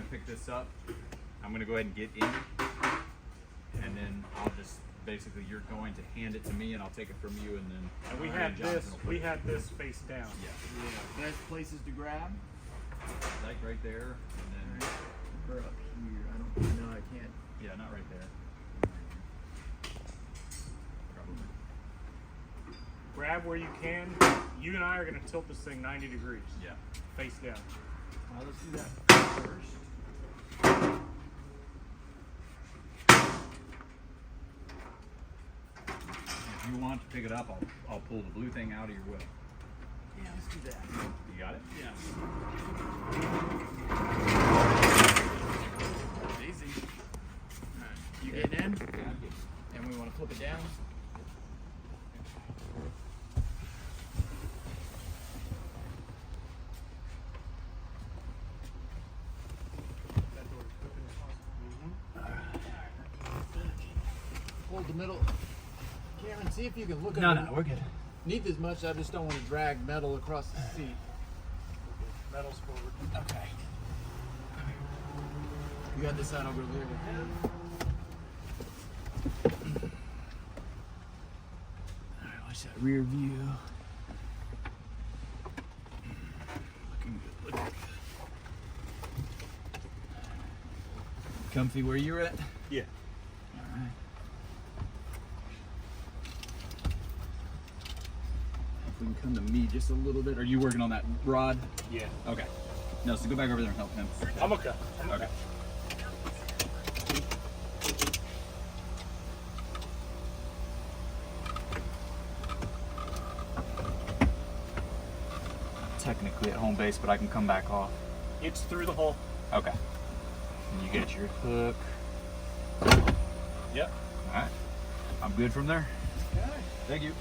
pick this up. I'm gonna go ahead and get in, and then I'll just basically you're going to hand it to me, and I'll take it from you, and then And we Ryan had Johnson this. will put We it- had this face down. Yeah, Best places to grab like right there, and then are up here. I don't know. I can't. yeah, not right there. Probably. Grab where you can. You and I are going to tilt this thing 90 degrees, Yeah. face down. Let's do that first. If you want to pick it up, I'll pull the blue thing out of your will. Yeah, let's do that. You got it? Yeah. Easy. Alright, you get in, and we want to flip it down. Hold the middle. Cameron, see if you can look No, underneath we're good. as much. I just don't want to drag metal across the seat. Metal's forward. Okay. You got this side over there. Alright, watch that rear view. Looking good, looking good. Comfy where you're at? Yeah. Alright. If we can come to me just a little bit. Are you working on that rod? Yeah. Okay. No, so go back over there and help him. I'm okay. Okay. Technically at home base, but I can come back off. It's through the hole. Okay. And you get your hook. Yep. All right. I'm good from there. Okay. Thank you.